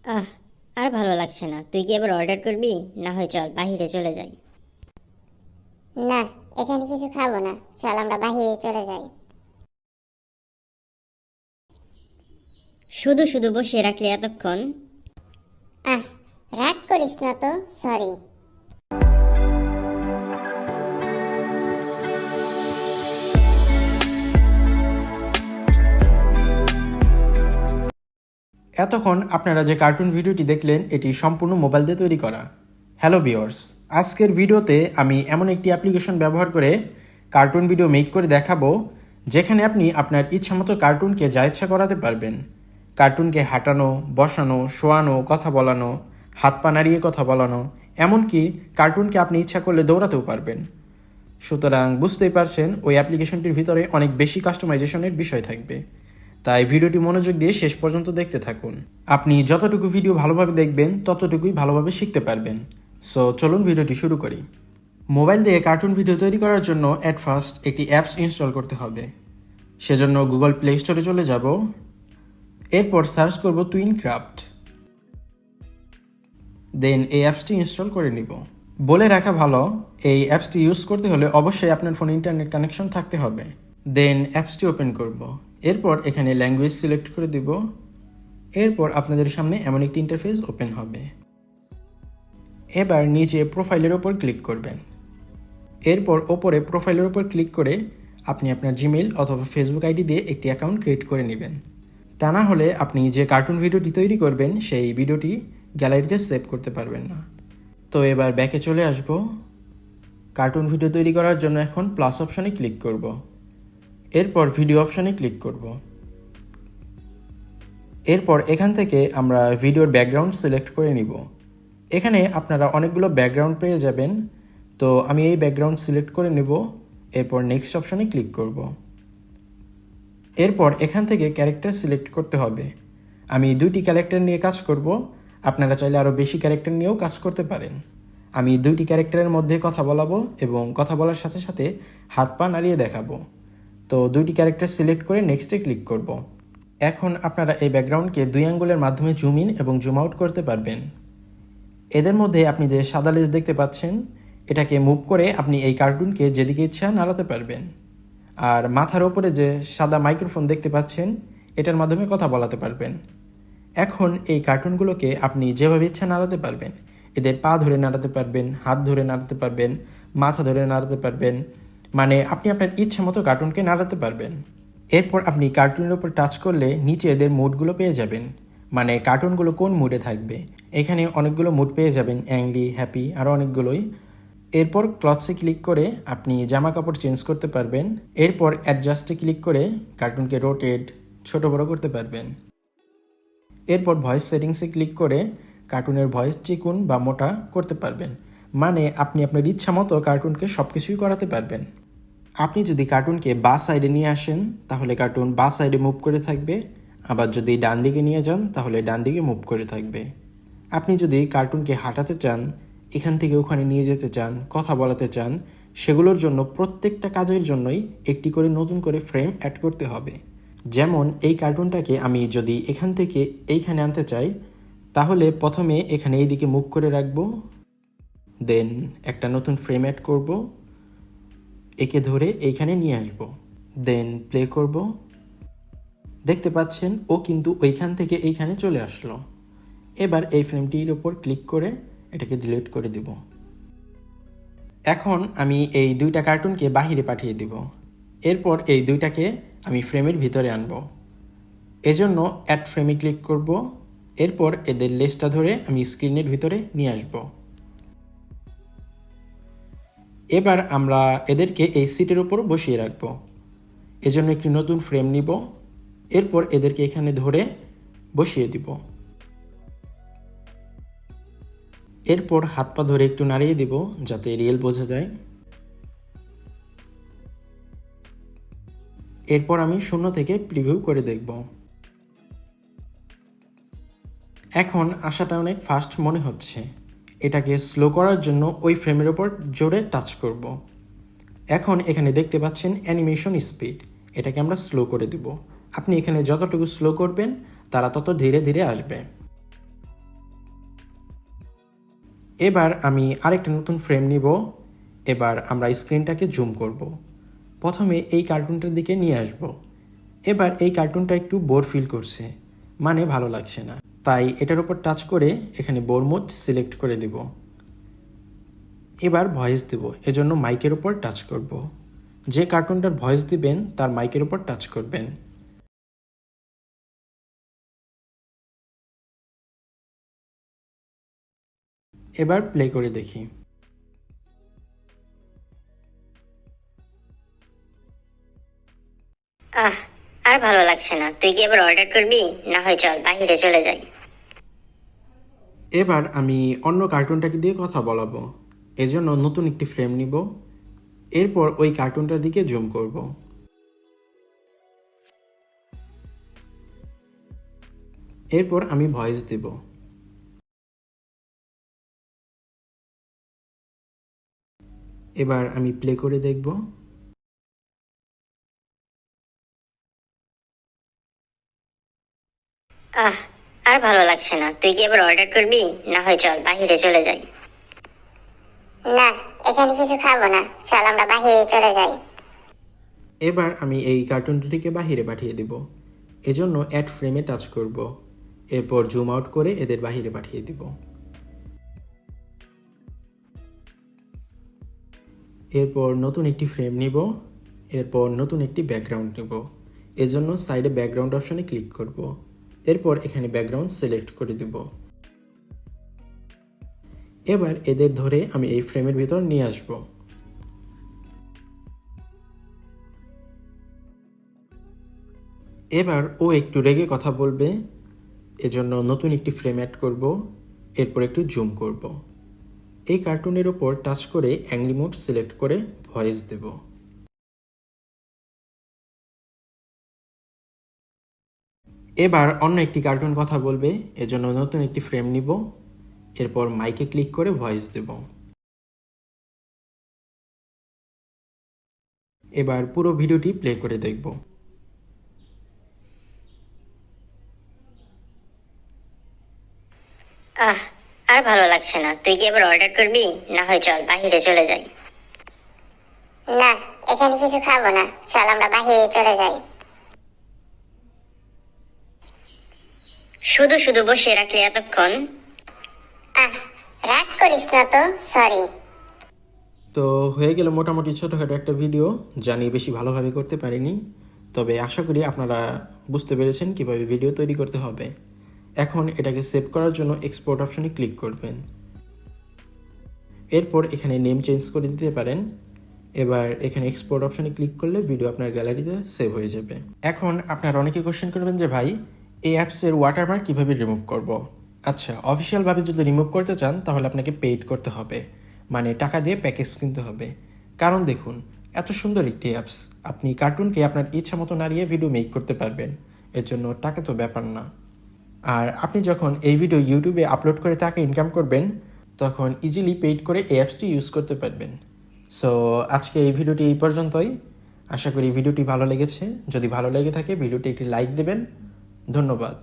আহ, আর ভালো লাগছে না। তুই কি এবার অর্ডার করবি? না হয় চল বাহিরে চলে যাই। না, এখানে কিছু খাবো না, চল আমরা বাহিরে চলে যাই। শুধু শুধু বসিয়ে রাখলি এতক্ষণ। আহ, রাগ করিস না তো, সরি। এতক্ষণ আপনারা যে কার্টুন ভিডিওটি দেখলেন এটি সম্পূর্ণ মোবাইল দিয়ে তৈরি করা। হ্যালো ভিউয়ার্স, আজকের ভিডিওতে আমি এমন একটি অ্যাপ্লিকেশন ব্যবহার করে কার্টুন ভিডিও মেক করে দেখাবো, যেখানে আপনি আপনার ইচ্ছামতো কার্টুনকে যা ইচ্ছা করাতে পারবেন। কার্টুনকে হাঁটানো, বসানো, শোয়ানো, কথা বলানো, হাত পা নাড়িয়ে কথা বলানো, এমনকি কার্টুনকে আপনি ইচ্ছা করলে দৌড়াতেও পারবেন। সুতরাং বুঝতেই পারছেন ওই অ্যাপ্লিকেশনটির ভিতরে অনেক বেশি কাস্টমাইজেশনের বিষয় থাকবে। তাই ভিডিওটি মনোযোগ দিয়ে শেষ পর্যন্ত দেখতে থাকুন। আপনি যতটুকু ভিডিও ভালোভাবে দেখবেন ততটুকুই ভালোভাবে শিখতে পারবেন। সো চলুন ভিডিওটি শুরু করি। মোবাইল দিয়ে কার্টুন ভিডিও তৈরি করার জন্য অ্যাট ফার্স্ট একটি অ্যাপস ইনস্টল করতে হবে। সেজন্য গুগল প্লে স্টোরে চলে যাব। এরপর সার্চ করব টুইনক্রাফট। দেন এই অ্যাপসটি ইনস্টল করে নিব। বলে রাখা ভালো, এই অ্যাপসটি ইউজ করতে হলে অবশ্যই আপনার ফোনে ইন্টারনেট কানেকশন থাকতে হবে। দেন অ্যাপসটি ওপেন করব। এরপর এখানে ল্যাঙ্গুয়েজ সিলেক্ট করে দিব। এরপর আপনাদের সামনে এমন একটি ইন্টারফেস ওপেন হবে। এবার নিচে প্রোফাইলের ওপর ক্লিক করবেন। এরপর ওপরে প্রোফাইলের ওপর ক্লিক করে আপনি আপনার জিমেইল অথবা ফেসবুক আইডি দিয়ে একটি অ্যাকাউন্ট ক্রিয়েট করে নেবেন। তা না হলে আপনি যে কার্টুন ভিডিওটি তৈরি করবেন সেই ভিডিওটি গ্যালারিতে সেভ করতে পারবেন না। তো এবার ব্যাকে চলে আসব। কার্টুন ভিডিও তৈরি করার জন্য এখন প্লাস অপশনে ক্লিক করব। এরপর ভিডিও অপশনে ক্লিক করব। এরপর এখান থেকে আমরা ভিডিওর ব্যাকগ্রাউন্ড সিলেক্ট করে নিব। এখানে আপনারা অনেকগুলো ব্যাকগ্রাউন্ড পেয়ে যাবেন। তো আমি এই ব্যাকগ্রাউন্ড সিলেক্ট করে নেব। এরপর নেক্সট অপশনে ক্লিক করব। এরপর এখান থেকে ক্যারেক্টার সিলেক্ট করতে হবে। আমি 2টি ক্যারেক্টার নিয়ে কাজ করব। আপনারা চাইলে আরও বেশি ক্যারেক্টার নিয়েও কাজ করতে পারেন। আমি 2টি ক্যারেক্টারের মধ্যে কথা বলাবো এবং কথা বলার সাথে সাথে হাত পা নাড়িয়ে দেখাবো। তো 2টি ক্যারেক্টার সিলেক্ট করে নেক্সটে ক্লিক করব। এখন আপনারা এই ব্যাকগ্রাউন্ডকে 2 আঙ্গুলের মাধ্যমে জুম ইন এবং জুম আউট করতে পারবেন। এদের মধ্যে আপনি যে সাদা লেজ দেখতে পাচ্ছেন, এটাকে মুভ করে আপনি এই কার্টুনকে যেদিকে ইচ্ছা নাড়াতে পারবেন। আর মাথার ওপরে যে সাদা মাইক্রোফোন দেখতে পাচ্ছেন, এটার মাধ্যমে কথা বলাতে পারবেন। এখন এই কার্টুনগুলোকে আপনি যেভাবে ইচ্ছা নাড়াতে পারবেন। এদের পা ধরে নাড়াতে পারবেন, হাত ধরে নাড়াতে পারবেন, মাথা ধরে নাড়াতে পারবেন। মানে আপনি আপনার ইচ্ছা মতো কার্টুনকে নাড়াতে পারবেন। এরপর আপনি কার্টুনের উপর টাচ করলে নিচে এদের মুডগুলো পেয়ে যাবেন, মানে কার্টুনগুলো কোন মুডে থাকবে। এখানে অনেকগুলো মুড পেয়ে যাবেন, অ্যাংরি, হ্যাপি, আরও অনেকগুলোই। এরপর ক্লথসে ক্লিক করে আপনি জামা কাপড় চেঞ্জ করতে পারবেন। এরপর অ্যাডজাস্টে ক্লিক করে কার্টুনকে রোটেট, ছোট বড় করতে পারবেন। এরপর ভয়েস সেটিংসে ক্লিক করে কার্টুনের ভয়েস চিকুন বা মোটা করতে পারবেন। মানে আপনি আপনার ইচ্ছা মতো কার্টুনকে সব কিছুই করাতে পারবেন। আপনি যদি কার্টুনকে বাঁ সাইডে নিয়ে আসেন তাহলে কার্টুন বাঁ সাইডে মুভ করে থাকবে, আবার যদি ডান দিকে নিয়ে যান তাহলে ডান দিকে মুভ করে থাকবে। আপনি যদি কার্টুনকে হাঁটাতে চান, এখান থেকে ওখানে নিয়ে যেতে চান, কথা বলাতে চান, সেগুলোর জন্য প্রত্যেকটা কাজের জন্যই একটি করে নতুন করে ফ্রেম অ্যাড করতে হবে। যেমন এই কার্টুনটাকে আমি যদি এখান থেকে এইখানে আনতে চাই, তাহলে প্রথমে এখানে এই দিকে মুভ করে রাখবো, দেন একটা নতুন ফ্রেম অ্যাড করব, একে ধরে এইখানে নিয়ে আসব, দেন প্লে করব। দেখতে পাচ্ছেন ও কিন্তু ওইখান থেকে এইখানে চলে আসলো। এবার এই ফ্রেমটির ওপর ক্লিক করে এটাকে ডিলিট করে দেব। এখন আমি এই 2টা কার্টুনকে বাহিরে পাঠিয়ে দিব। এরপর এই 2টাকে আমি ফ্রেমের ভিতরে আনব। এজন্য অ্যাড ফ্রেমে ক্লিক করব। এরপর এদের লেজটা ধরে আমি স্ক্রিনের ভিতরে নিয়ে আসব। এবার আমরা এদেরকে এই সিটের উপর বসিয়ে রাখব। এজন্য একটি নতুন ফ্রেম নিব। এরপর এদেরকে এখানে ধরে বসিয়ে দিব। এরপর হাত পা ধরে একটু নাড়িয়ে দিব যাতে রিয়েল বোঝা যায়। এরপর আমি 0 থেকে প্রিভিউ করে দেখব। এখন আসাটা অনেক ফাস্ট মনে হচ্ছে। এটাকে স্লো করার জন্য ওই ফ্রেমের ওপর জোরে টাচ করব। এখন এখানে দেখতে পাচ্ছেন অ্যানিমেশন স্পিড, এটাকে আমরা স্লো করে দিব। আপনি এখানে যতটুকু স্লো করবেন তারা তত ধীরে ধীরে আসবে। এবার আমি আরেকটা নতুন ফ্রেম নিব। এবার আমরা স্ক্রিনটাকে জুম করব। প্রথমে এই কার্টুনটার দিকে নিয়ে আসব। এবার এই কার্টুনটা একটু বোর ফিল করছে, মানে ভালো লাগছে না, তাই এটার উপর টাচ করে এখানে বোর মোড সিলেক্ট করে দিব। এবার ভয়েস দেব, এজন্য মাইকের উপর টাচ করব। যে কার্টুনটার ভয়েস দিবেন তার মাইকের উপর টাচ করবেন। এবার প্লে করে দেখি। আহ, আর ভালো লাগছে না, তুই কি এবার অর্ডার করবি? না হয় চল বাইরে চলে যাই। এবার আমি অন্য কার্টুনটাকে দিয়ে কথা বলাবো, এজন্য নতুন একটি ফ্রেম নিব। এরপর ওই কার্টুনটার দিকে জুম করব। এরপর আমি ভয়েস দেব। এবার আমি প্লে করে দেখব। আহ, আর ভালো লাগছে না, তুই কি এবার অর্ডার করবি? না হয় চল বাইরে চলে যাই। না, এখানে কিছু খাবো না, চল আমরা বাইরে চলে যাই। এবার আমি এই কার্টুনটিকে বাহিরে পাঠিয়ে দেব, এজন্য অ্যাড ফ্রেমে টাচ করব। এরপর জুম আউট করে এদের বাহিরে পাঠিয়ে দিব। এরপর নতুন একটি ফ্রেম নিব। এরপর নতুন একটি ব্যাকগ্রাউন্ড নেব, এজন্য সাইডে ব্যাকগ্রাউন্ড অপশনে ক্লিক করব। এরপর এখানে ব্যাকগ্রাউন্ড সিলেক্ট করে দেব। এবার এদের ধরে আমি এই ফ্রেমের ভিতর নিয়ে আসব। এবার ও একটু রেগে কথা বলবে, এজন্য নতুন একটি ফ্রেম অ্যাড করব। এরপর একটু জুম করব। এই কার্টুনের ওপর টাচ করে অ্যাংরি মোড সিলেক্ট করে ভয়েস দেব। এবার অন্য একটি কার্টুন কথা বলবে, এজন্য নতুন একটি ফ্রেম নিব। এরপর মাইকে ক্লিক করে ভয়েস দেব। এবার পুরো ভিডিওটি প্লে করে দেখব। আহ, আর ভালো লাগছে না, তুই কি এবার অর্ডার করবি? না হয় চল বাইরে চলে যাই। না, এখানে কিছু খাবো না, চল আমরা বাইরে চলে যাই। শুধু শুধু বসিয়ে রাখলি এতক্ষণ। আহ, রাগ করিস না তো, সরি। তো হয়ে গেল মোটামুটি ছোটোখাটো একটা ভিডিও, জানি বেশি ভালোভাবে করতে পারিনি, তবে আশা করি আপনারা বুঝতে পেরেছেন কীভাবে ভিডিও তৈরি করতে হবে। এখন এটাকে সেভ করার জন্য এক্সপোর্ট অপশনে ক্লিক করবেন। এরপর এখানে নেম চেঞ্জ করে দিতে পারেন। এবার এখানে এক্সপোর্ট অপশনে ক্লিক করলে ভিডিও আপনার গ্যালারিতে সেভ হয়ে যাবে। এখন আপনারা অনেকে কোশ্চেন করবেন যে ভাই, এই অ্যাপসের ওয়াটারমার্ক কীভাবে রিমুভ করব। আচ্ছা, অফিসিয়ালভাবে যদি রিমুভ করতে চান তাহলে আপনাকে পেইড করতে হবে, মানে টাকা দিয়ে প্যাকেজ কিনতে হবে। কারণ দেখুন, এত সুন্দর একটি অ্যাপস, আপনি কার্টুনকে আপনার ইচ্ছা মতো নাড়িয়ে ভিডিও মেক করতে পারবেন, এর জন্য টাকা তো ব্যাপার না। আর আপনি যখন এই ভিডিও ইউটিউবে আপলোড করে টাকা ইনকাম করবেন, তখন ইজিলি পেইড করে এই অ্যাপসটি ইউজ করতে পারবেন। সো আজকে এই ভিডিওটি এই পর্যন্তই। আশা করি ভিডিওটি ভালো লেগেছে। যদি ভালো লেগে থাকে ভিডিওটি একটি লাইক দেবেন। ধন্যবাদ।